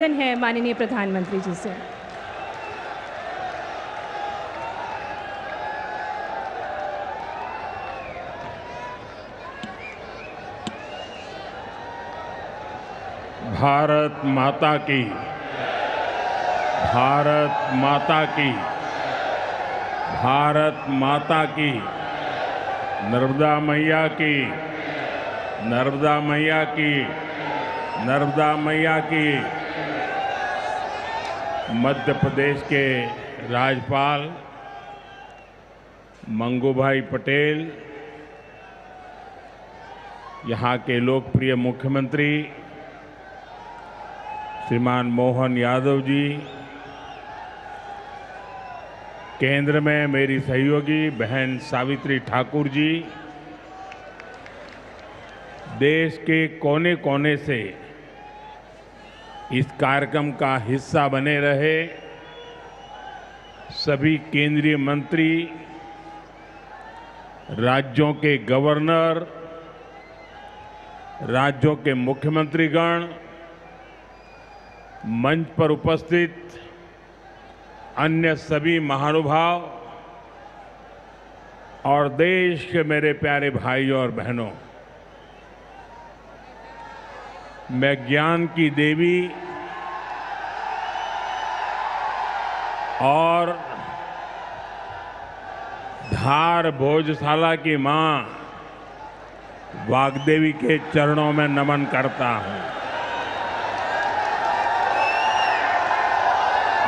है माननीय प्रधानमंत्री जी से। भारत माता की, भारत माता की, भारत माता की, नर्मदा मैया की, नर्मदा मैया की, नर्मदा मैया की। मध्य प्रदेश के राज्यपाल मंगूभाई पटेल, यहाँ के लोकप्रिय मुख्यमंत्री श्रीमान मोहन यादव जी, केंद्र में मेरी सहयोगी बहन सावित्री ठाकुर जी, देश के कोने कोने से इस कार्यक्रम का हिस्सा बने रहे सभी केंद्रीय मंत्री, राज्यों के गवर्नर, राज्यों के मुख्यमंत्रीगण, मंच पर उपस्थित अन्य सभी महानुभाव और देश के मेरे प्यारे भाइयों और बहनों, मैं ज्ञान की देवी और धार भोजशाला की मां वाग्देवी के चरणों में नमन करता हूं।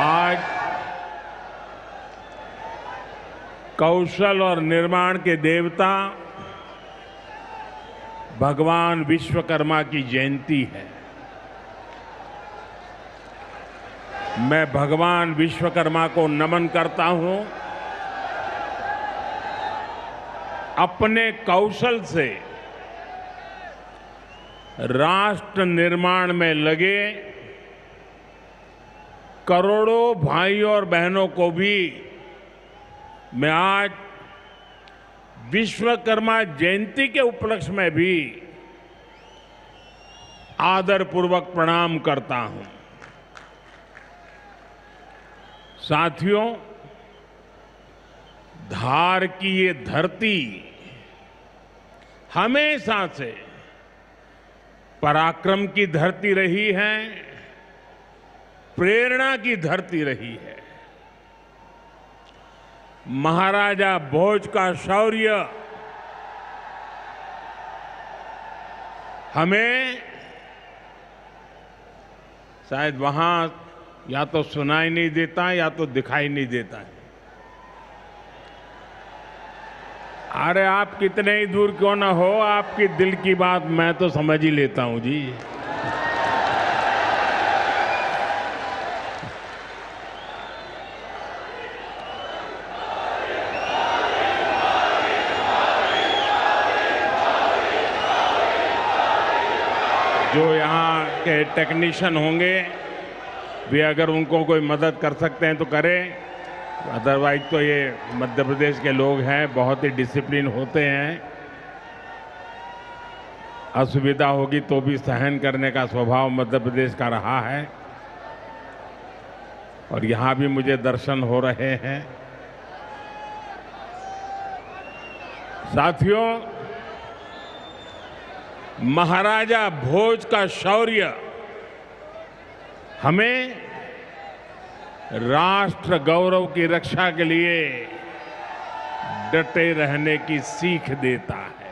आज कौशल और निर्माण के देवता भगवान विश्वकर्मा की जयंती है। मैं भगवान विश्वकर्मा को नमन करता हूं। अपने कौशल से राष्ट्र निर्माण में लगे करोड़ों भाइयों और बहनों को भी मैं आज विश्वकर्मा जयंती के उपलक्ष्य में भी आदरपूर्वक प्रणाम करता हूं। साथियों, धार की ये धरती हमेशा से पराक्रम की धरती रही है, प्रेरणा की धरती रही है। महाराजा भोज का शौर्य हमें शायद वहां या तो सुनाई नहीं देता या तो दिखाई नहीं देता है। अरे आप कितने ही दूर क्यों ना हो, आपकी दिल की बात मैं तो समझ ही लेता हूं जी। जो यहाँ के टेक्नीशियन होंगे वे अगर उनको कोई मदद कर सकते हैं तो करें, अदरवाइज तो ये मध्य प्रदेश के लोग हैं, बहुत ही डिसिप्लिन होते हैं। असुविधा होगी तो भी सहन करने का स्वभाव मध्य प्रदेश का रहा है और यहाँ भी मुझे दर्शन हो रहे हैं। साथियों, महाराजा भोज का शौर्य हमें राष्ट्र गौरव की रक्षा के लिए डटे रहने की सीख देता है।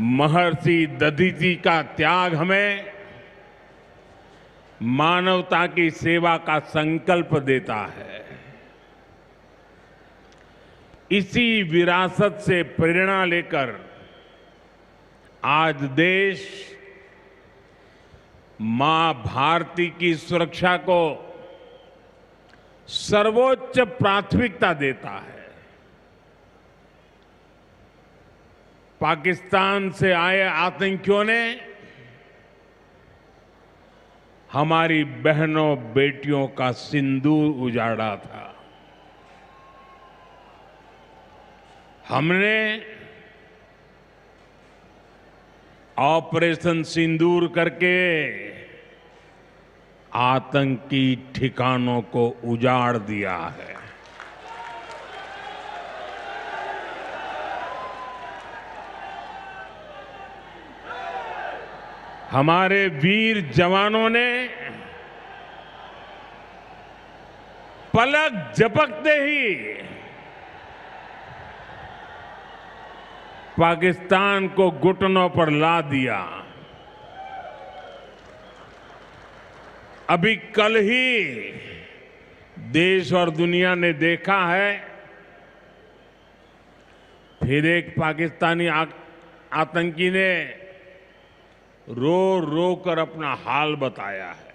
महर्षि दधीचि का त्याग हमें मानवता की सेवा का संकल्प देता है। इसी विरासत से प्रेरणा लेकर आज देश मां भारती की सुरक्षा को सर्वोच्च प्राथमिकता देता है। पाकिस्तान से आए आतंकियों ने हमारी बहनों बेटियों का सिंदूर उजाड़ा था। हमने ऑपरेशन सिंदूर करके आतंकी ठिकानों को उजाड़ दिया है। हमारे वीर जवानों ने पलक झपकते ही पाकिस्तान को घुटनों पर ला दिया। अभी कल ही देश और दुनिया ने देखा है, फिर एक पाकिस्तानी आतंकी ने रो रो कर अपना हाल बताया है।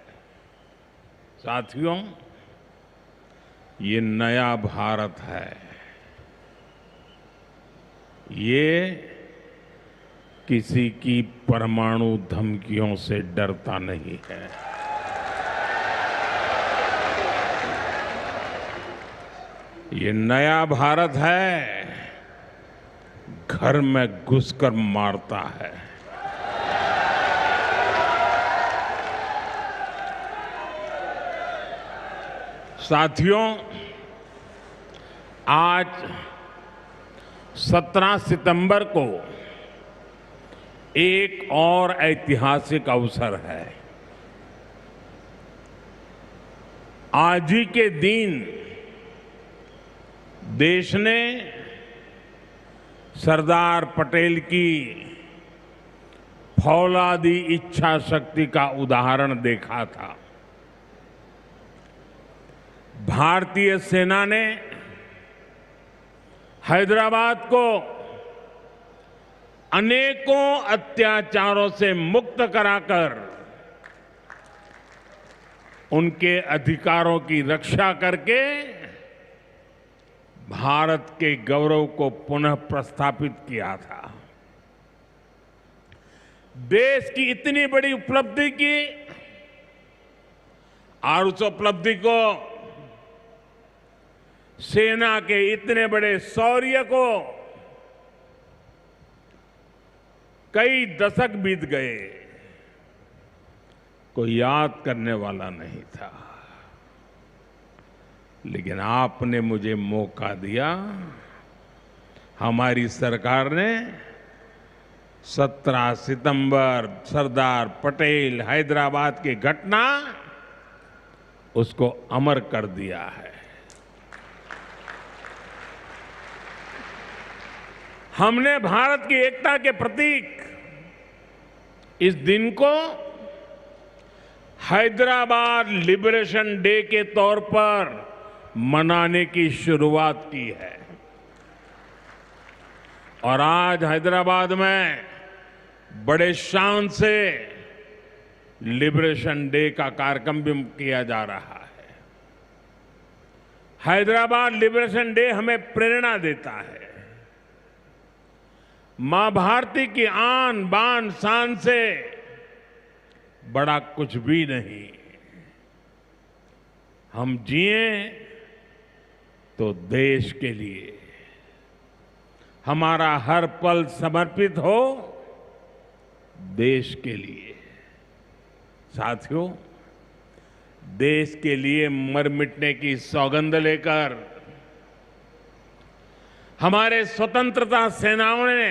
साथियों, ये नया भारत है। ये किसी की परमाणु धमकियों से डरता नहीं है। ये नया भारत है, घर में घुसकर मारता है। साथियों, आज 17 सितंबर को एक और ऐतिहासिक अवसर है। आज ही के दिन देश ने सरदार पटेल की फौलादी इच्छा शक्ति का उदाहरण देखा था। भारतीय सेना ने हैदराबाद को अनेकों अत्याचारों से मुक्त कराकर उनके अधिकारों की रक्षा करके भारत के गौरव को पुनः प्रस्थापित किया था। देश की इतनी बड़ी उपलब्धि की और उस उपलब्धि को सेना के इतने बड़े शौर्य को कई दशक बीत गए, कोई याद करने वाला नहीं था। लेकिन आपने मुझे मौका दिया। हमारी सरकार ने 17 सितंबर सरदार पटेल हैदराबाद की घटना उसको अमर कर दिया है। हमने भारत की एकता के प्रतीक इस दिन को हैदराबाद लिबरेशन डे के तौर पर मनाने की शुरुआत की है। और आज हैदराबाद में बड़े शान से लिबरेशन डे का कार्यक्रम भी किया जा रहा है। हैदराबाद लिबरेशन डे हमें प्रेरणा देता है। मां भारती की आन बान शान से बड़ा कुछ भी नहीं। हम जिए तो देश के लिए, हमारा हर पल समर्पित हो देश के लिए। साथियों, देश के लिए मर मिटने की सौगंध लेकर हमारे स्वतंत्रता सेनाओं ने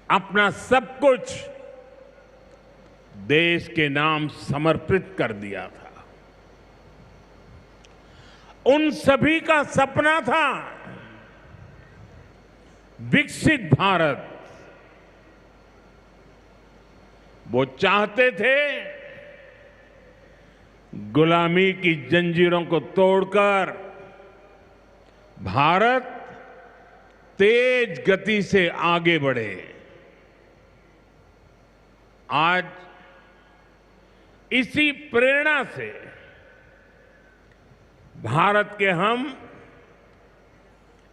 अपना सब कुछ देश के नाम समर्पित कर दिया था। उन सभी का सपना था विकसित भारत। वो चाहते थे गुलामी की जंजीरों को तोड़कर भारत तेज गति से आगे बढ़े। आज इसी प्रेरणा से भारत के हम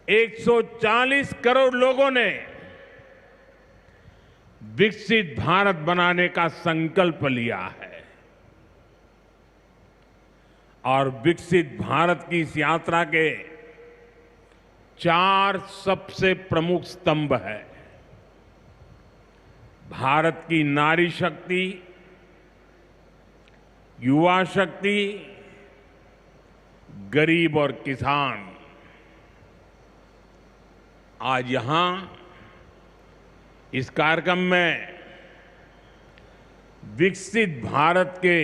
140 करोड़ लोगों ने विकसित भारत बनाने का संकल्प लिया है। और विकसित भारत की इस यात्रा के 4 सबसे प्रमुख स्तंभ है। भारत की नारी शक्ति, युवा शक्ति, गरीब और किसान आज यहां इस कार्यक्रम में विकसित भारत के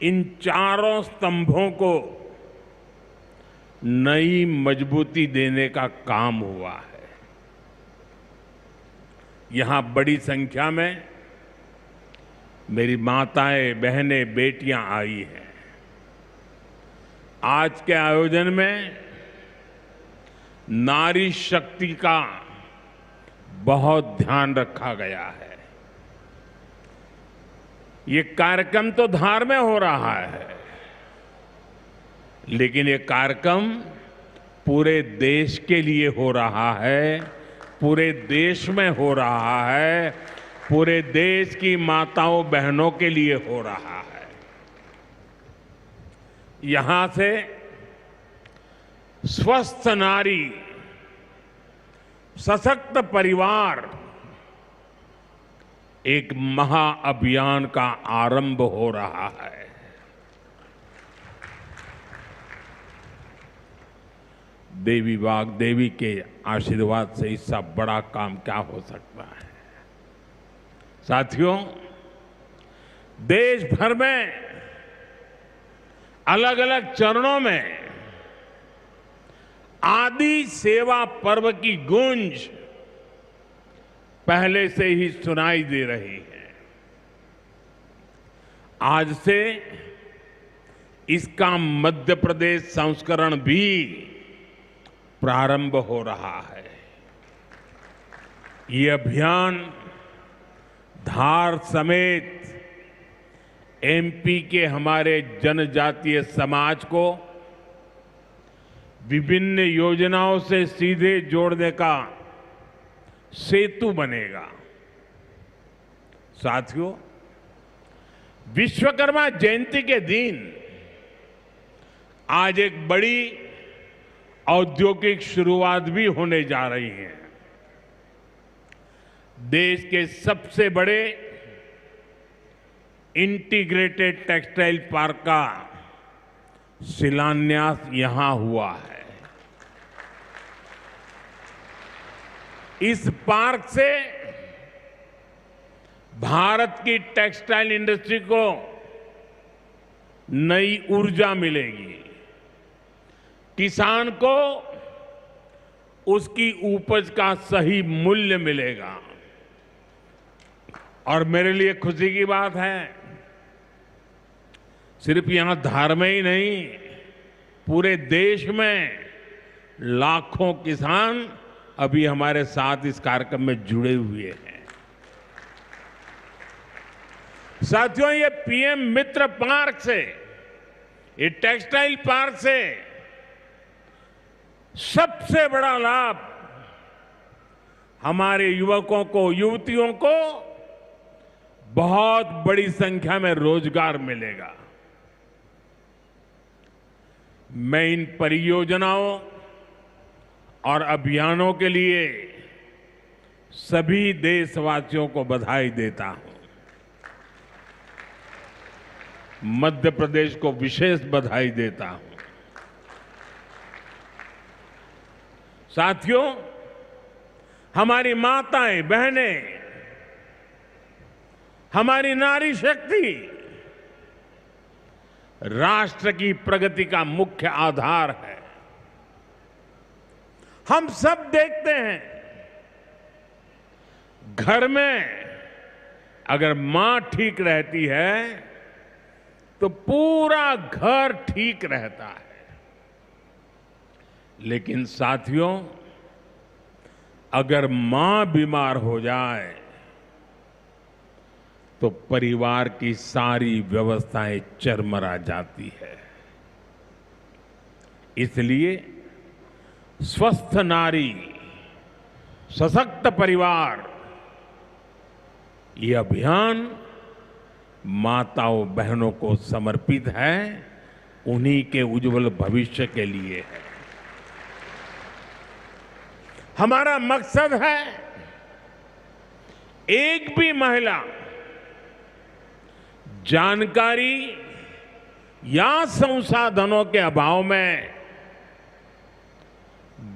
इन चारों स्तंभों को नई मजबूती देने का काम हुआ है। यहां बड़ी संख्या में मेरी माताएं, बहनें, बेटियां आई हैं। आज के आयोजन में नारी शक्ति का बहुत ध्यान रखा गया है। ये कार्यक्रम तो धार में हो रहा है, लेकिन ये कार्यक्रम पूरे देश के लिए हो रहा है, पूरे देश में हो रहा है, पूरे देश की माताओं बहनों के लिए हो रहा है। यहां से स्वस्थ नारी, सशक्त परिवार एक महाअभियान का आरंभ हो रहा है। देवी वाग्देवी के आशीर्वाद से इससे बड़ा काम क्या हो सकता है। साथियों, देश भर में अलग अलग चरणों में आदि सेवा पर्व की गूंज पहले से ही सुनाई दे रही है। आज से इसका मध्य प्रदेश संस्करण भी प्रारंभ हो रहा है। ये अभियान धार समेत एमपी के हमारे जनजातीय समाज को विभिन्न योजनाओं से सीधे जोड़ने का सेतु बनेगा। साथियों, विश्वकर्मा जयंती के दिन आज एक बड़ी औद्योगिक शुरुआत भी होने जा रही है। देश के सबसे बड़े इंटीग्रेटेड टेक्सटाइल पार्क का शिलान्यास यहां हुआ है। इस पार्क से भारत की टेक्सटाइल इंडस्ट्री को नई ऊर्जा मिलेगी, किसान को उसकी उपज का सही मूल्य मिलेगा। और मेरे लिए खुशी की बात है, सिर्फ यहां धार में ही नहीं, पूरे देश में लाखों किसान अभी हमारे साथ इस कार्यक्रम में जुड़े हुए हैं। साथियों, ये पीएम मित्र पार्क से, ये टेक्सटाइल पार्क से सबसे बड़ा लाभ हमारे युवकों को, युवतियों को बहुत बड़ी संख्या में रोजगार मिलेगा। मैं इन परियोजनाओं और अभियानों के लिए सभी देशवासियों को बधाई देता हूं। मध्य प्रदेश को विशेष बधाई देता हूं। साथियों, हमारी माताएं, बहनें, हमारी नारी शक्ति राष्ट्र की प्रगति का मुख्य आधार है। हम सब देखते हैं, घर में अगर मां ठीक रहती है तो पूरा घर ठीक रहता है। लेकिन साथियों, अगर मां बीमार हो जाए तो परिवार की सारी व्यवस्थाएं चरमरा जाती है। इसलिए स्वस्थ नारी, सशक्त परिवार, ये अभियान माताओं बहनों को समर्पित है, उन्हीं के उज्जवल भविष्य के लिए है। हमारा मकसद है एक भी महिला जानकारी या संसाधनों के अभाव में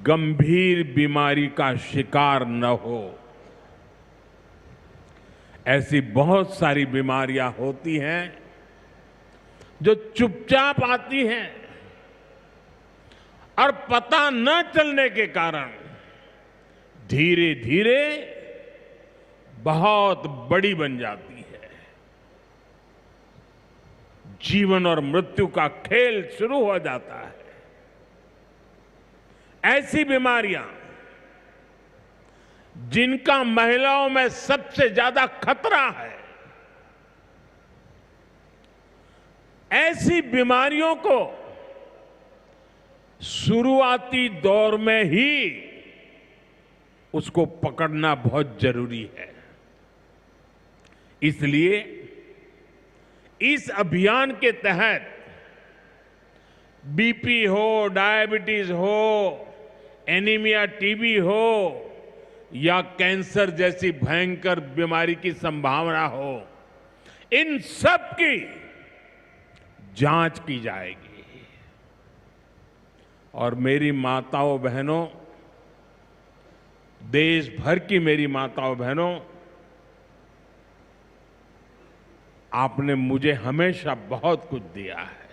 गंभीर बीमारी का शिकार न हो। ऐसी बहुत सारी बीमारियां होती हैं जो चुपचाप आती हैं और पता न चलने के कारण धीरे धीरे बहुत बड़ी बन जाती है। जीवन और मृत्यु का खेल शुरू हो जाता है। ऐसी बीमारियां जिनका महिलाओं में सबसे ज्यादा खतरा है, ऐसी बीमारियों को शुरुआती दौर में ही उसको पकड़ना बहुत जरूरी है। इसलिए इस अभियान के तहत बीपी हो, डायबिटीज हो, एनीमिया, टीबी हो या कैंसर जैसी भयंकर बीमारी की संभावना हो, इन सब की जांच की जाएगी। और मेरी माताओं बहनों, देश भर की मेरी माताओं बहनों, आपने मुझे हमेशा बहुत कुछ दिया है।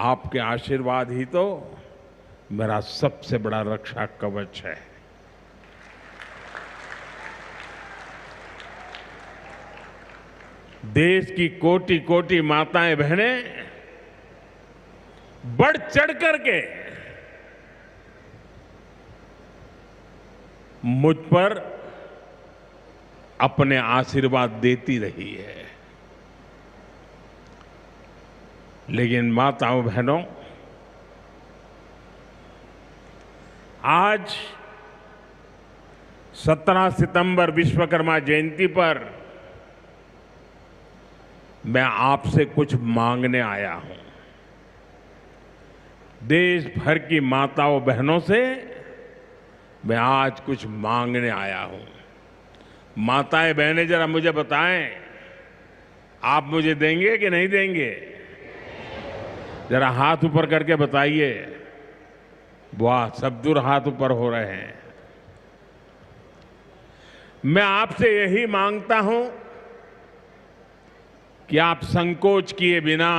आपके आशीर्वाद ही तो मेरा सबसे बड़ा रक्षा कवच है। देश की कोटि कोटि माताएं बहनें बढ़ चढ़ करके मुझ पर अपने आशीर्वाद देती रही है। लेकिन माताओं बहनों, आज 17 सितंबर विश्वकर्मा जयंती पर मैं आपसे कुछ मांगने आया हूं। देश भर की माताओं बहनों से मैं आज कुछ मांगने आया हूं। माताएं बहनें, जरा मुझे बताएं, आप मुझे देंगे कि नहीं देंगे? जरा हाथ ऊपर करके बताइए। वाह, सब दूर हाथ ऊपर हो रहे हैं। मैं आपसे यही मांगता हूं कि आप संकोच किए बिना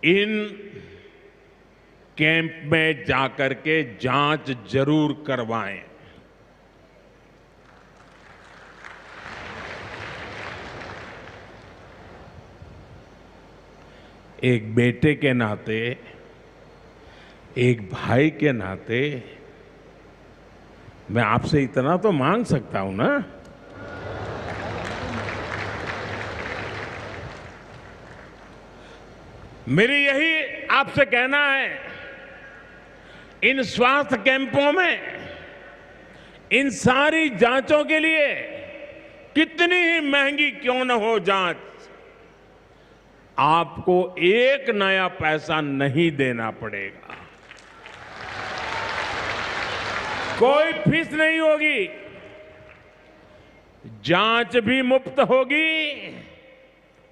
इन कैंप में जाकर के जांच जरूर करवाएं। एक बेटे के नाते, एक भाई के नाते मैं आपसे इतना तो मांग सकता हूं ना। मेरी यही आपसे कहना है, इन स्वास्थ्य कैंपों में इन सारी जांचों के लिए कितनी ही महंगी क्यों न हो जांच, आपको एक नया पैसा नहीं देना पड़ेगा। कोई फीस नहीं होगी, जांच भी मुफ्त होगी।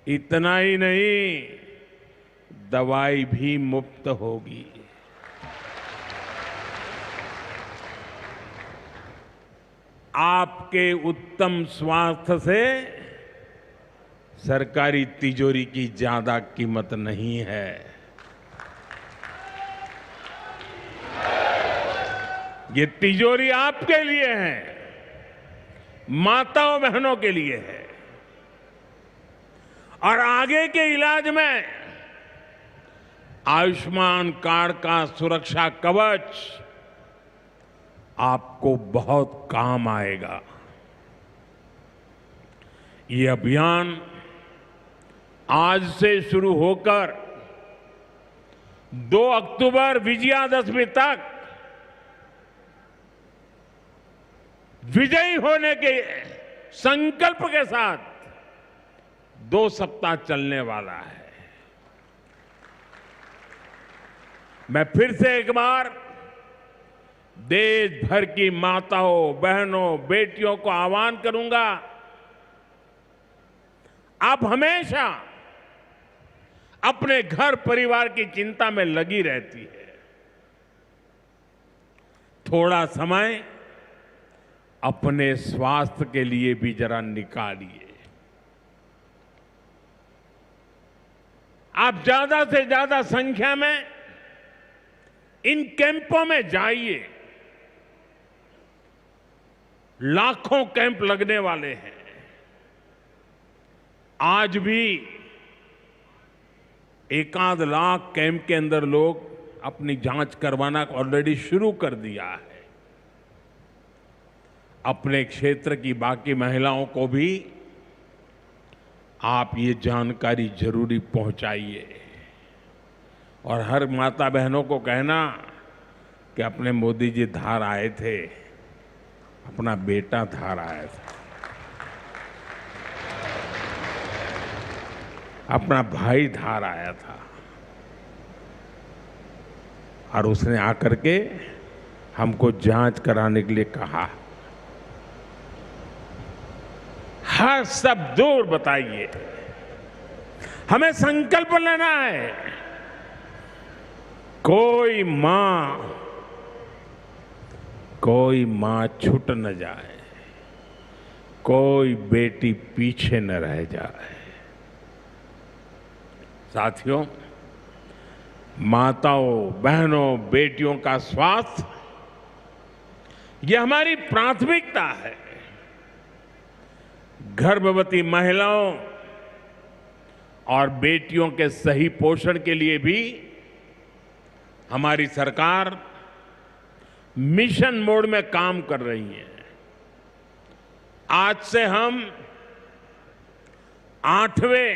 इतना ही नहीं, दवाई भी मुफ्त होगी। आपके उत्तम स्वास्थ्य से सरकारी तिजोरी की ज्यादा कीमत नहीं है। ये तिजोरी आपके लिए है, माताओं बहनों के लिए है। और आगे के इलाज में आयुष्मान कार्ड का सुरक्षा कवच आपको बहुत काम आएगा। ये अभियान आज से शुरू होकर 2 अक्टूबर विजयादशमी तक विजयी होने के संकल्प के साथ 2 सप्ताह चलने वाला है। मैं फिर से एक बार देश भर की माताओं, बहनों, बेटियों को आह्वान करूंगा, आप हमेशा अपने घर परिवार की चिंता में लगी रहती है। थोड़ा समय अपने स्वास्थ्य के लिए भी जरा निकालिए। आप ज्यादा से ज्यादा संख्या में इन कैंपों में जाइए। लाखों कैंप लगने वाले हैं। आज भी एकाध लाख कैंप के अंदर लोग अपनी जांच करवाना ऑलरेडी शुरू कर दिया है। अपने क्षेत्र की बाकी महिलाओं को भी आप ये जानकारी जरूरी पहुंचाइए और हर माता बहनों को कहना कि अपने मोदी जी धार आए थे, अपना बेटा धार आया था, अपना भाई धार आया था और उसने आकर के हमको जांच कराने के लिए कहा। हर सब दूर बताइए। हमें संकल्प लेना है, कोई मां छूट न जाए, कोई बेटी पीछे न रह जाए। साथियों, माताओं, बहनों, बेटियों का स्वास्थ्य ये हमारी प्राथमिकता है। गर्भवती महिलाओं और बेटियों के सही पोषण के लिए भी हमारी सरकार मिशन मोड में काम कर रही है। आज से हम 8वें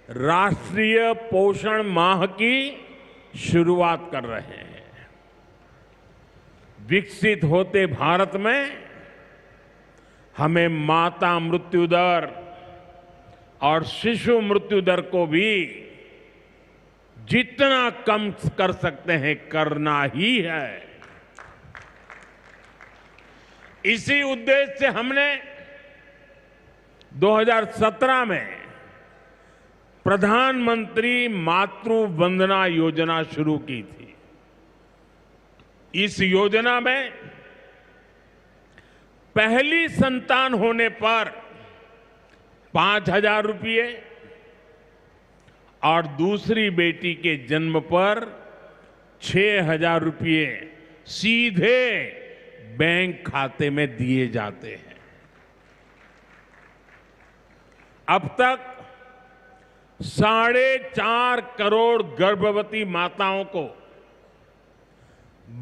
राष्ट्रीय पोषण माह की शुरुआत कर रहे हैं। विकसित होते भारत में हमें माता मृत्यु दर और शिशु मृत्यु दर को भी जितना कम कर सकते हैं करना ही है। इसी उद्देश्य से हमने 2017 में प्रधानमंत्री मातृ वंदना योजना शुरू की थी। इस योजना में पहली संतान होने पर 5,000 रुपये और दूसरी बेटी के जन्म पर 6,000 रुपये सीधे बैंक खाते में दिए जाते हैं। अब तक 4.5 करोड़ गर्भवती माताओं को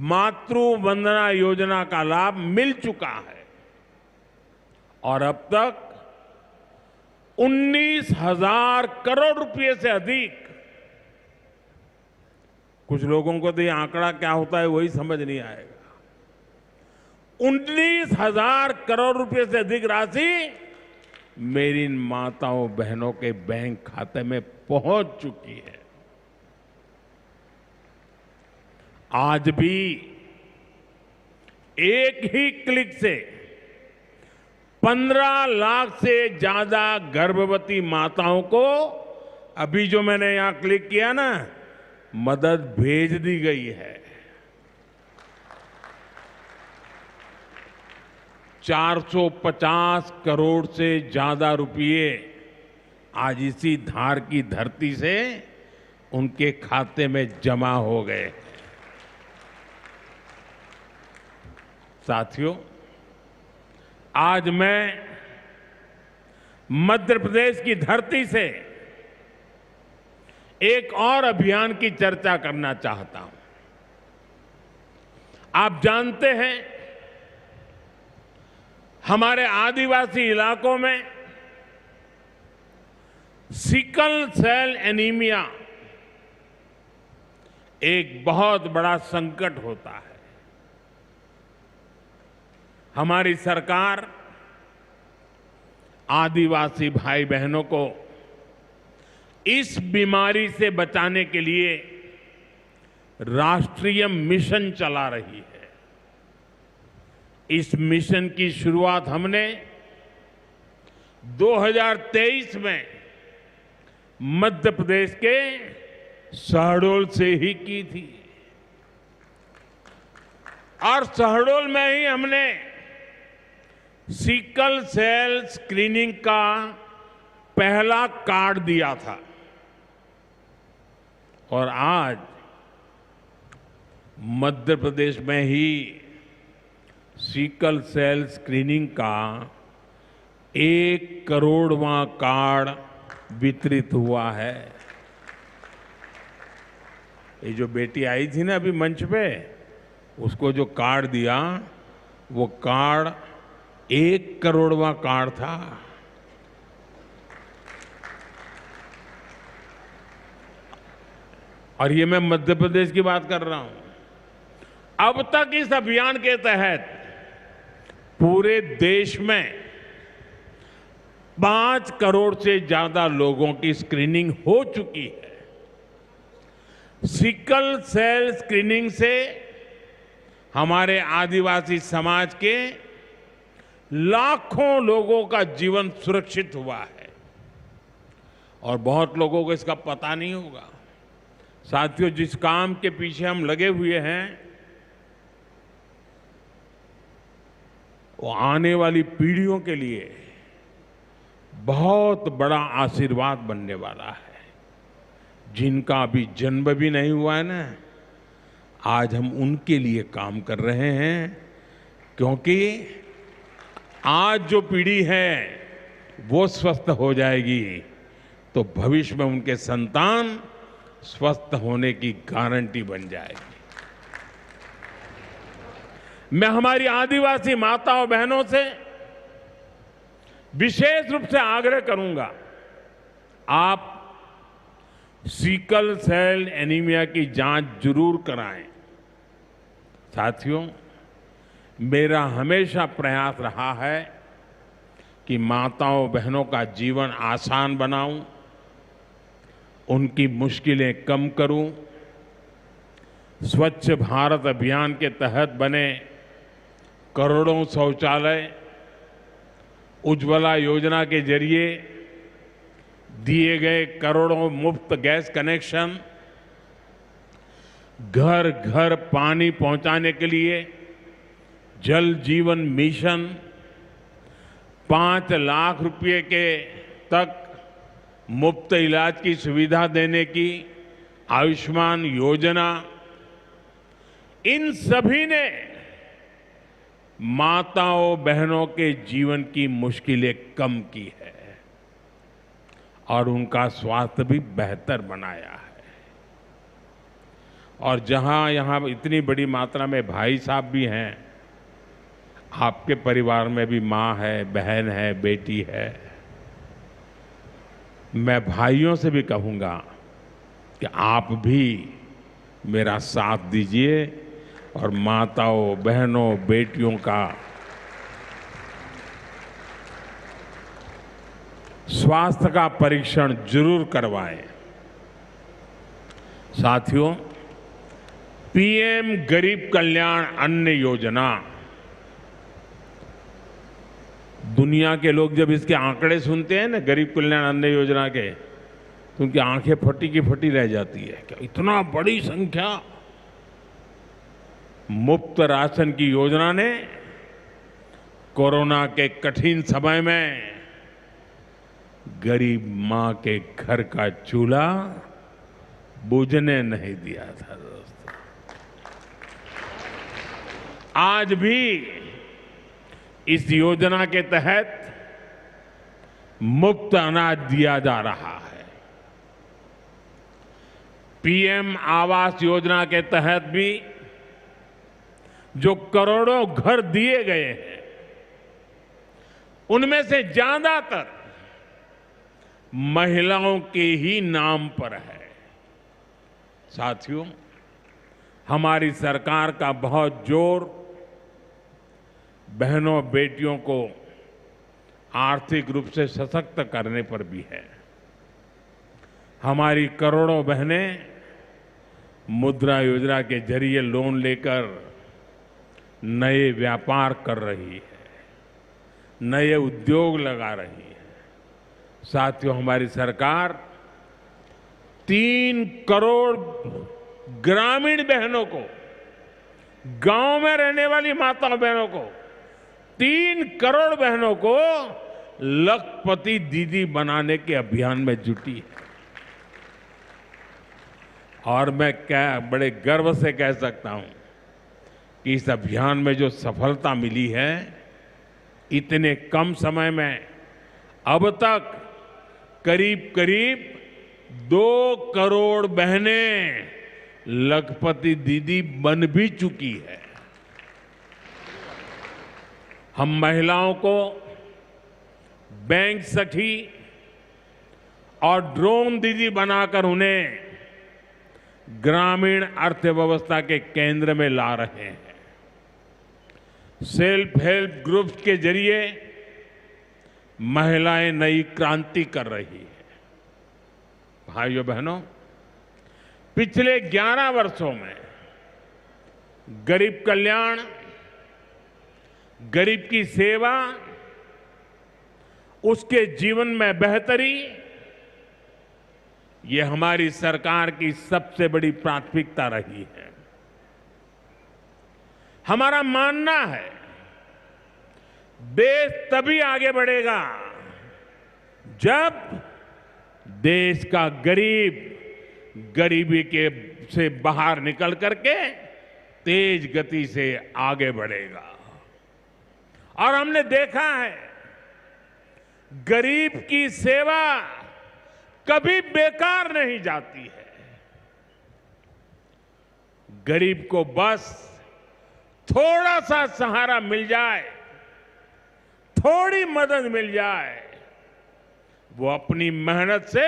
मातृ वंदना योजना का लाभ मिल चुका है और अब तक 19,000 करोड़ रुपए से अधिक, कुछ लोगों को तो ये आंकड़ा क्या होता है वही समझ नहीं आएगा, 19,000 करोड़ रुपए से अधिक राशि मेरी इन माताओं बहनों के बैंक खाते में पहुंच चुकी है। आज भी एक ही क्लिक से 15 लाख से ज्यादा गर्भवती माताओं को, अभी जो मैंने यहां क्लिक किया ना, मदद भेज दी गई है। 450 करोड़ से ज्यादा रुपये आज इसी धार की धरती से उनके खाते में जमा हो गए। साथियों, आज मैं मध्य प्रदेश की धरती से एक और अभियान की चर्चा करना चाहता हूं। आप जानते हैं, हमारे आदिवासी इलाकों में सिकल सेल एनीमिया एक बहुत बड़ा संकट होता है। हमारी सरकार आदिवासी भाई बहनों को इस बीमारी से बचाने के लिए राष्ट्रीय मिशन चला रही है। इस मिशन की शुरुआत हमने 2023 में मध्य प्रदेश के शहडोल से ही की थी और शहडोल में ही हमने सिकल सेल स्क्रीनिंग का पहला कार्ड दिया था और आज मध्य प्रदेश में ही सिकल सेल स्क्रीनिंग का 1 करोड़वां कार्ड वितरित हुआ है। ये जो बेटी आई थी ना अभी मंच पे, उसको जो कार्ड दिया वो कार्ड 1 करोड़वां कार्ड था। और ये मैं मध्य प्रदेश की बात कर रहा हूं। अब तक इस अभियान के तहत पूरे देश में 5 करोड़ से ज्यादा लोगों की स्क्रीनिंग हो चुकी है। सिकल सेल स्क्रीनिंग से हमारे आदिवासी समाज के लाखों लोगों का जीवन सुरक्षित हुआ है और बहुत लोगों को इसका पता नहीं होगा। साथियों, जिस काम के पीछे हम लगे हुए हैं वो आने वाली पीढ़ियों के लिए बहुत बड़ा आशीर्वाद बनने वाला है। जिनका अभी जन्म भी नहीं हुआ है ना, आज हम उनके लिए काम कर रहे हैं, क्योंकि आज जो पीढ़ी है वो स्वस्थ हो जाएगी तो भविष्य में उनके संतान स्वस्थ होने की गारंटी बन जाएगी। मैं हमारी आदिवासी माताओं बहनों से विशेष रूप से आग्रह करूंगा, आप सिकल सेल एनीमिया की जांच जरूर कराएं। साथियों, मेरा हमेशा प्रयास रहा है कि माताओं बहनों का जीवन आसान बनाऊं, उनकी मुश्किलें कम करूं। स्वच्छ भारत अभियान के तहत बने करोड़ों शौचालय, उज्ज्वला योजना के जरिए दिए गए करोड़ों मुफ्त गैस कनेक्शन, घर घर पानी पहुंचाने के लिए जल जीवन मिशन, 5 लाख रुपए के तक मुफ्त इलाज की सुविधा देने की आयुष्मान योजना, इन सभी ने माताओं बहनों के जीवन की मुश्किलें कम की है और उनका स्वास्थ्य भी बेहतर बनाया है। और जहां यहां इतनी बड़ी मात्रा में भाई साहब भी हैं, आपके परिवार में भी मां है, बहन है, बेटी है, मैं भाइयों से भी कहूंगा कि आप भी मेरा साथ दीजिए और माताओं बहनों बेटियों का स्वास्थ्य का परीक्षण जरूर करवाएं। साथियों, पीएम गरीब कल्याण अन्न योजना, दुनिया के लोग जब इसके आंकड़े सुनते हैं ना गरीब कल्याण अन्न योजना के, तो उनकी आंखें फटी की फटी रह जाती है। क्या इतना बड़ी संख्या! मुफ्त राशन की योजना ने कोरोना के कठिन समय में गरीब मां के घर का चूल्हा बुझने नहीं दिया था। दोस्तों, आज भी इस योजना के तहत मुफ्त अनाज दिया जा रहा है। पीएम आवास योजना के तहत भी जो करोड़ों घर दिए गए हैं, उनमें से ज्यादातर महिलाओं के ही नाम पर है। साथियों, हमारी सरकार का बहुत जोर बहनों बेटियों को आर्थिक रूप से सशक्त करने पर भी है। हमारी करोड़ों बहनें मुद्रा योजना के जरिए लोन लेकर नए व्यापार कर रही है, नए उद्योग लगा रही है। साथियों, हमारी सरकार 3 करोड़ ग्रामीण बहनों को, गांव में रहने वाली माताओं बहनों को, 3 करोड़ बहनों को लखपति दीदी बनाने के अभियान में जुटी है। और मैं बड़े गर्व से कह सकता हूं कि इस अभियान में जो सफलता मिली है, इतने कम समय में अब तक करीब करीब 2 करोड़ बहनें लखपति दीदी बन भी चुकी है। हम महिलाओं को बैंक सखी और ड्रोन दीदी बनाकर उन्हें ग्रामीण अर्थव्यवस्था के केंद्र में ला रहे हैं। सेल्फ हेल्प ग्रुप्स के जरिए महिलाएं नई क्रांति कर रही है। भाइयों बहनों, पिछले 11 वर्षों में गरीब कल्याण, गरीब की सेवा, उसके जीवन में बेहतरी, ये हमारी सरकार की सबसे बड़ी प्राथमिकता रही है। हमारा मानना है, देश तभी आगे बढ़ेगा जब देश का गरीब गरीबी के से बाहर निकल करके तेज गति से आगे बढ़ेगा। और हमने देखा है, गरीब की सेवा कभी बेकार नहीं जाती है। गरीब को बस थोड़ा सा सहारा मिल जाए, थोड़ी मदद मिल जाए, वो अपनी मेहनत से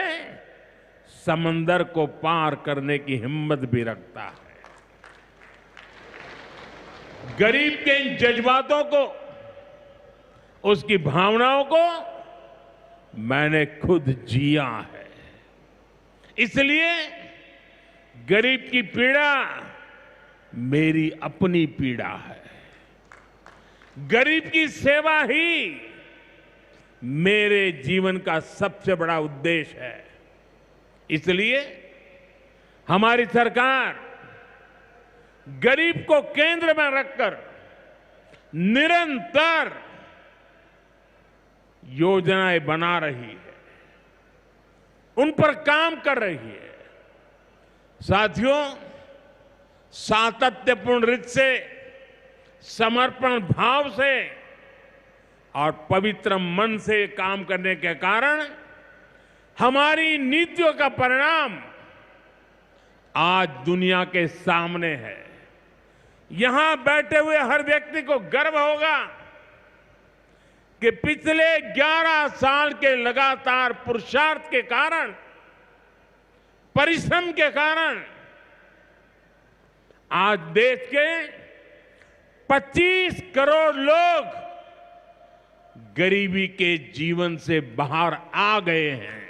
समंदर को पार करने की हिम्मत भी रखता है। गरीब के इन जज्बातों को, उसकी भावनाओं को मैंने खुद जिया है। इसलिए गरीब की पीड़ा मेरी अपनी पीड़ा है। गरीब की सेवा ही मेरे जीवन का सबसे बड़ा उद्देश्य है। इसलिए हमारी सरकार गरीब को केंद्र में रखकर निरंतर योजनाएं बना रही है, उन पर काम कर रही है। साथियों, सातत्यपूर्ण रीत से, समर्पण भाव से और पवित्र मन से काम करने के कारण हमारी नीतियों का परिणाम आज दुनिया के सामने है। यहां बैठे हुए हर व्यक्ति को गर्व होगा कि पिछले 11 साल के लगातार पुरुषार्थ के कारण, परिश्रम के कारण आज देश के 25 करोड़ लोग गरीबी के जीवन से बाहर आ गए हैं।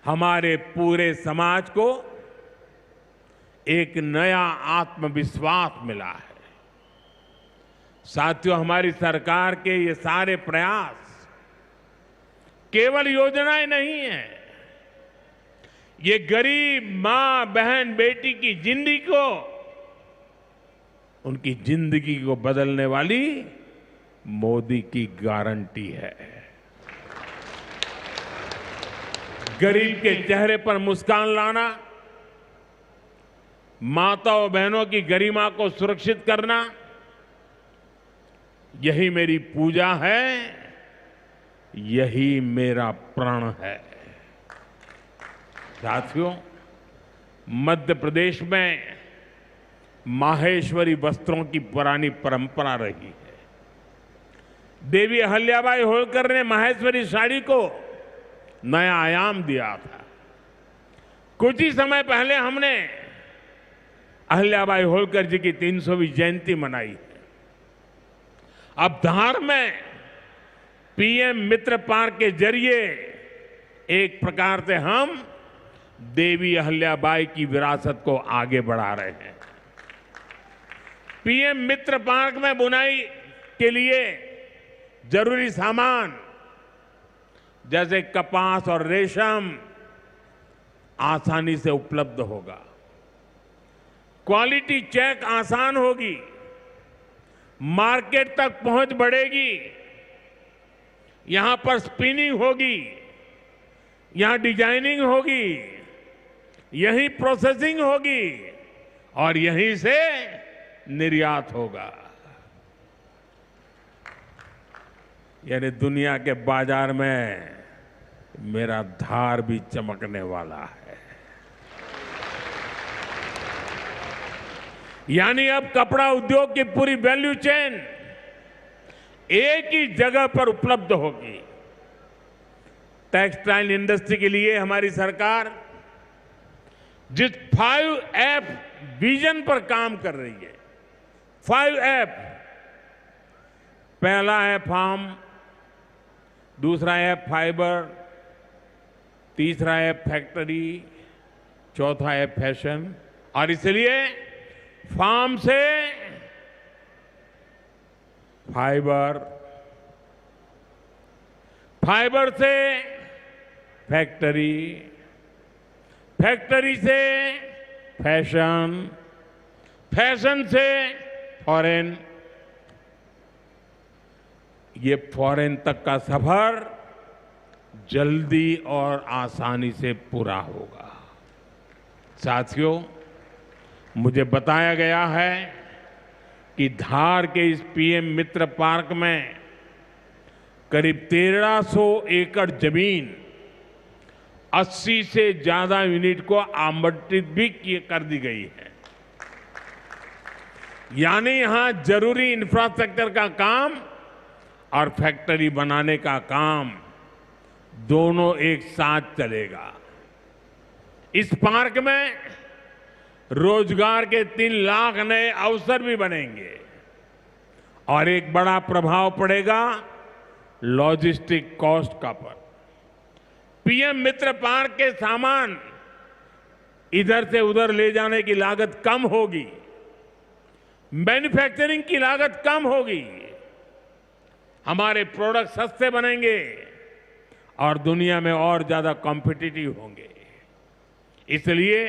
हमारे पूरे समाज को एक नया आत्मविश्वास मिला है। साथियों, हमारी सरकार के ये सारे प्रयास केवल योजनाएं नहीं है, ये गरीब मां, बहन, बेटी की जिंदगी को, उनकी जिंदगी को बदलने वाली मोदी की गारंटी है। गरीब के चेहरे पर मुस्कान लाना, माताओं बहनों की गरिमा को सुरक्षित करना, यही मेरी पूजा है, यही मेरा प्रण है। साथियों, मध्य प्रदेश में माहेश्वरी वस्त्रों की पुरानी परंपरा रही है। देवी अहिल्याबाई होलकर ने माहेश्वरी साड़ी को नया आयाम दिया था। कुछ ही समय पहले हमने अहिल्याबाई होलकर जी की 300वीं जयंती मनाई है। अब धार में पीएम मित्र पार्क के जरिए एक प्रकार से हम देवी अहल्याबाई की विरासत को आगे बढ़ा रहे हैं। पीएम मित्र पार्क में बुनाई के लिए जरूरी सामान जैसे कपास और रेशम आसानी से उपलब्ध होगा। क्वालिटी चेक आसान होगी, मार्केट तक पहुंच बढ़ेगी। यहां पर स्पिनिंग होगी, यहां डिजाइनिंग होगी, यहीं प्रोसेसिंग होगी और यहीं से निर्यात होगा। यानी दुनिया के बाजार में मेरा धार भी चमकने वाला है। यानी अब कपड़ा उद्योग की पूरी वैल्यू चेन एक ही जगह पर उपलब्ध होगी। टेक्सटाइल इंडस्ट्री के लिए हमारी सरकार जिस 5F विजन पर काम कर रही है, 5F, पहला है फार्म, दूसरा है फाइबर, तीसरा है फैक्ट्री, चौथा है फैशन। और इसलिए फार्म से फाइबर, फाइबर से फैक्ट्री, फैक्ट्री से फैशन, फैशन से फॉरेन, ये फॉरेन तक का सफर जल्दी और आसानी से पूरा होगा। साथियों, मुझे बताया गया है कि धार के इस पीएम मित्र पार्क में करीब 1300 एकड़ जमीन 80 से ज्यादा यूनिट को आवंटित भी कर दी गई है। यानी यहां जरूरी इंफ्रास्ट्रक्चर का काम और फैक्ट्री बनाने का काम दोनों एक साथ चलेगा। इस पार्क में रोजगार के 3 लाख नए अवसर भी बनेंगे और एक बड़ा प्रभाव पड़ेगा लॉजिस्टिक कॉस्ट का पर। पीएम मित्र पार्क के सामान इधर से उधर ले जाने की लागत कम होगी, मैन्युफैक्चरिंग की लागत कम होगी, हमारे प्रोडक्ट सस्ते बनेंगे और दुनिया में और ज्यादा कॉम्पिटिटिव होंगे। इसलिए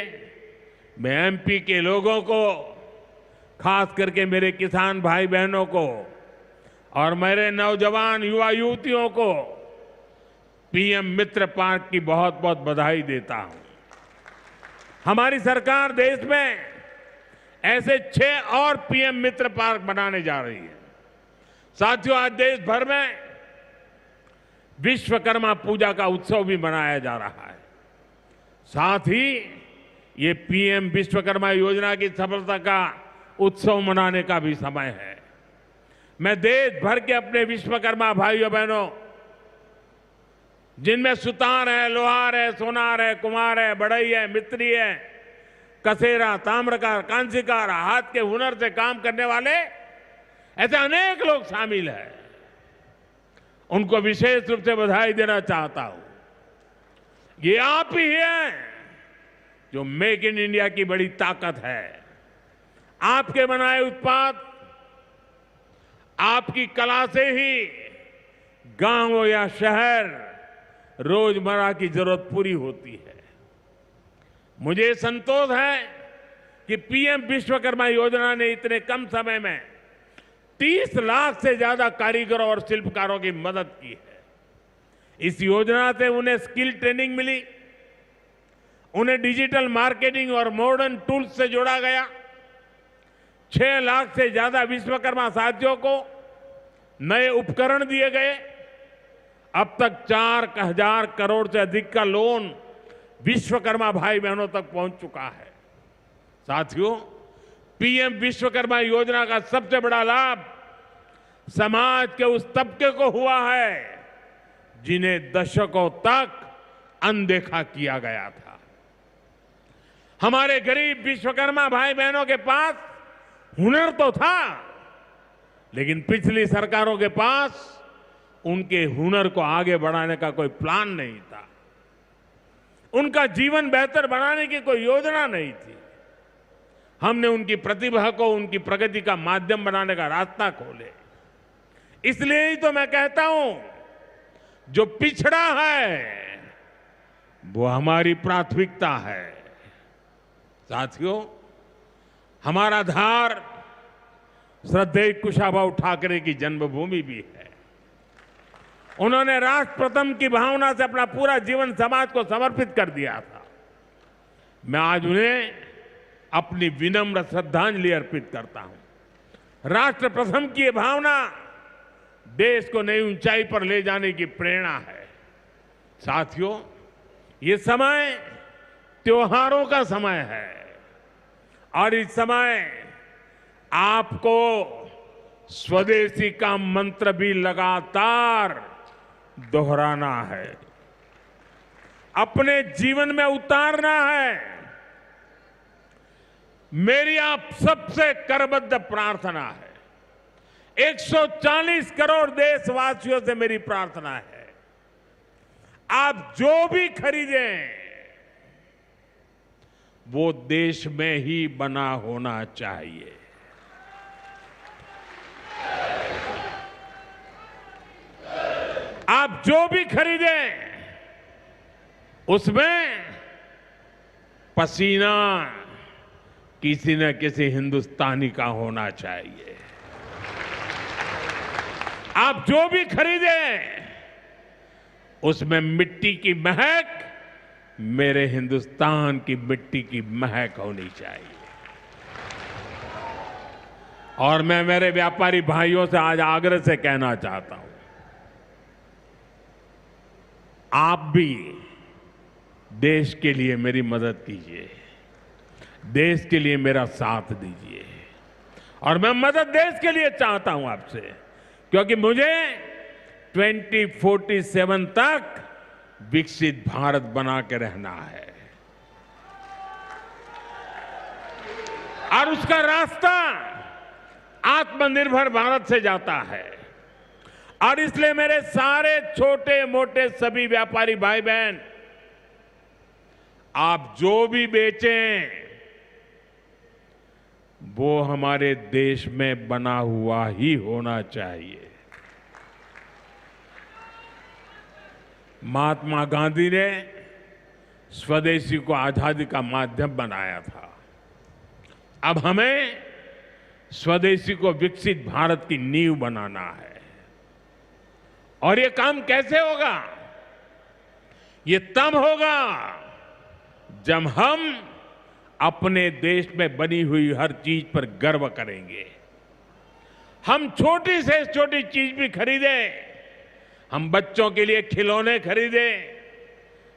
मैं एमपी के लोगों को, खास करके मेरे किसान भाई बहनों को और मेरे नौजवान युवा युवतियों को पीएम मित्र पार्क की बहुत बहुत बधाई देता हूं। हमारी सरकार देश में ऐसे 6 और पीएम मित्र पार्क बनाने जा रही है। साथियों, आज देश भर में विश्वकर्मा पूजा का उत्सव भी मनाया जा रहा है। साथ ही ये पीएम विश्वकर्मा योजना की सफलता का उत्सव मनाने का भी समय है। मैं देश भर के अपने विश्वकर्मा भाइयों बहनों, जिनमें सुतार है, लोहार है, सोनार है, कुम्हार है, बढ़ई है, मिस्त्री है, कसेरा, ताम्रकार, कांसीकार, हाथ के हुनर से काम करने वाले ऐसे अनेक लोग शामिल हैं, उनको विशेष रूप से बधाई देना चाहता हूं। ये आप ही हैं जो मेक इन इंडिया की बड़ी ताकत है। आपके बनाए उत्पाद, आपकी कला से ही गांव या शहर रोजमर्रा की जरूरत पूरी होती है। मुझे संतोष है कि पीएम विश्वकर्मा योजना ने इतने कम समय में 30 लाख से ज्यादा कारीगरों और शिल्पकारों की मदद की है। इस योजना से उन्हें स्किल ट्रेनिंग मिली, उन्हें डिजिटल मार्केटिंग और मॉडर्न टूल्स से जोड़ा गया। 6 लाख से ज्यादा विश्वकर्मा साथियों को नए उपकरण दिए गए। अब तक 4,000 करोड़ से अधिक का लोन विश्वकर्मा भाई बहनों तक पहुंच चुका है। साथियों, पीएम विश्वकर्मा योजना का सबसे बड़ा लाभ समाज के उस तबके को हुआ है जिन्हें दशकों तक अनदेखा किया गया था। हमारे गरीब विश्वकर्मा भाई बहनों के पास हुनर तो था, लेकिन पिछली सरकारों के पास उनके हुनर को आगे बढ़ाने का कोई प्लान नहीं था। उनका जीवन बेहतर बनाने की कोई योजना नहीं थी। हमने उनकी प्रतिभा को उनकी प्रगति का माध्यम बनाने का रास्ता खोले। इसलिए ही तो मैं कहता हूं, जो पिछड़ा है वो हमारी प्राथमिकता है। साथियों, हमारा धार श्रद्धेय कुशाभाऊ ठाकरे की जन्मभूमि भी है। उन्होंने राष्ट्र प्रथम की भावना से अपना पूरा जीवन समाज को समर्पित कर दिया था। मैं आज उन्हें अपनी विनम्र श्रद्धांजलि अर्पित करता हूं। राष्ट्र प्रथम की ये भावना देश को नई ऊंचाई पर ले जाने की प्रेरणा है। साथियों, ये समय त्योहारों का समय है और इस समय आपको स्वदेशी का मंत्र भी लगातार दोहराना है, अपने जीवन में उतारना है। मेरी आप सबसे करबद्ध प्रार्थना है, 140 करोड़ देशवासियों से मेरी प्रार्थना है, आप जो भी खरीदें वो देश में ही बना होना चाहिए। आप जो भी खरीदें उसमें पसीना किसी न किसी हिंदुस्तानी का होना चाहिए। आप जो भी खरीदें उसमें मिट्टी की महक मेरे हिंदुस्तान की मिट्टी की महक होनी चाहिए। और मैं मेरे व्यापारी भाइयों से आज आग्रह से कहना चाहता हूं, आप भी देश के लिए मेरी मदद कीजिए, देश के लिए मेरा साथ दीजिए। और मैं मदद देश के लिए चाहता हूं आपसे, क्योंकि मुझे 2047 तक विकसित भारत बना के रहना है और उसका रास्ता आत्मनिर्भर भारत से जाता है। और इसलिए मेरे सारे छोटे मोटे सभी व्यापारी भाई बहन, आप जो भी बेचें वो हमारे देश में बना हुआ ही होना चाहिए। महात्मा गांधी ने स्वदेशी को आजादी का माध्यम बनाया था। अब हमें स्वदेशी को विकसित भारत की नींव बनाना है। और ये काम कैसे होगा? ये तब होगा जब हम अपने देश में बनी हुई हर चीज पर गर्व करेंगे। हम छोटी से छोटी चीज भी खरीदें, हम बच्चों के लिए खिलौने खरीदें,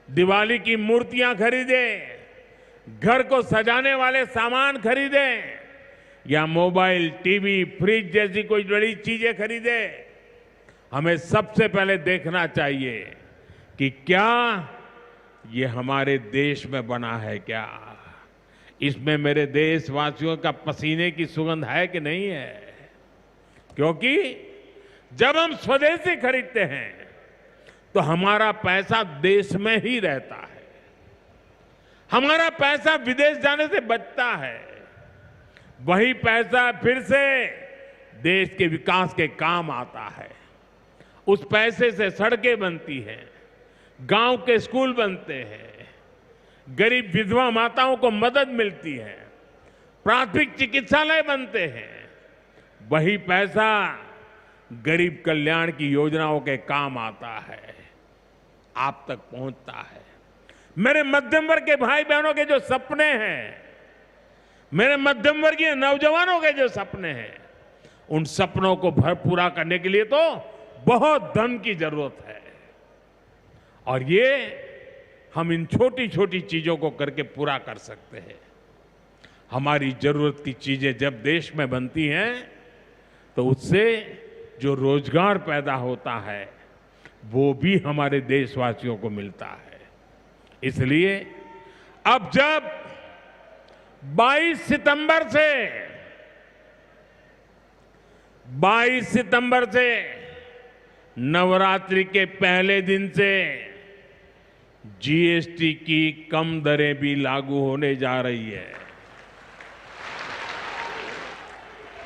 दिवाली की मूर्तियां खरीदें, घर को सजाने वाले सामान खरीदें या मोबाइल, टीवी, फ्रिज जैसी कोई बड़ी चीजें खरीदें, हमें सबसे पहले देखना चाहिए कि क्या ये हमारे देश में बना है, क्या इसमें मेरे देशवासियों का पसीने की सुगंध है कि नहीं है। क्योंकि जब हम स्वदेशी खरीदते हैं तो हमारा पैसा देश में ही रहता है, हमारा पैसा विदेश जाने से बचता है। वही पैसा फिर से देश के विकास के काम आता है। उस पैसे से सड़कें बनती हैं, गांव के स्कूल बनते हैं, गरीब विधवा माताओं को मदद मिलती है, प्राथमिक चिकित्सालय बनते हैं। वही पैसा गरीब कल्याण की योजनाओं के काम आता है, आप तक पहुंचता है। मेरे मध्यम वर्ग के भाई बहनों के जो सपने हैं, मेरे मध्यम वर्गीय नौजवानों के जो सपने हैं, उन सपनों को पूरा करने के लिए तो बहुत धन की जरूरत है। और ये हम इन छोटी छोटी चीजों को करके पूरा कर सकते हैं। हमारी जरूरत की चीजें जब देश में बनती हैं तो उससे जो रोजगार पैदा होता है वो भी हमारे देशवासियों को मिलता है। इसलिए अब जब 22 सितंबर से नवरात्रि के पहले दिन से जीएसटी की कम दरें भी लागू होने जा रही है।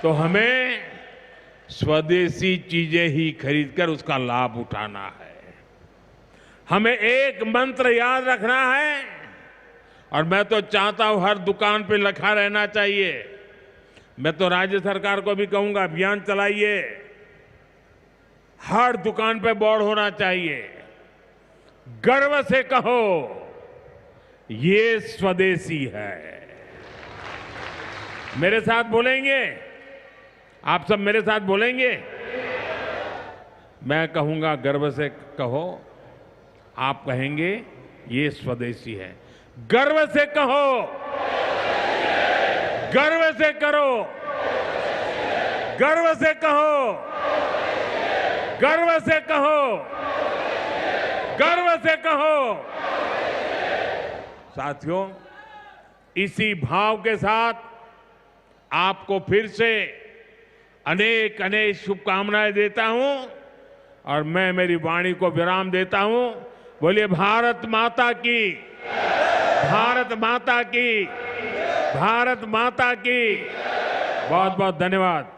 तो हमें स्वदेशी चीजें ही खरीदकर उसका लाभ उठाना है। हमें एक मंत्र याद रखना है, और मैं तो चाहता हूं हर दुकान पे लिखा रहना चाहिए। मैं तो राज्य सरकार को भी कहूंगा, अभियान चलाइए, हर दुकान पे बोर्ड होना चाहिए, गर्व से कहो ये स्वदेशी है। मेरे साथ बोलेंगे? आप सब मेरे साथ बोलेंगे? मैं कहूंगा गर्व से कहो, आप कहेंगे ये स्वदेशी है। गर्व से कहो, गर्व से करो, गर्व से कहो, गर्व से कहो, गर्व से कहो। साथियों, इसी भाव के साथ आपको फिर से अनेक अनेक शुभकामनाएं देता हूं, और मैं मेरी वाणी को विराम देता हूं। बोलिए भारत माता की, भारत माता की, भारत माता की। बहुत बहुत धन्यवाद।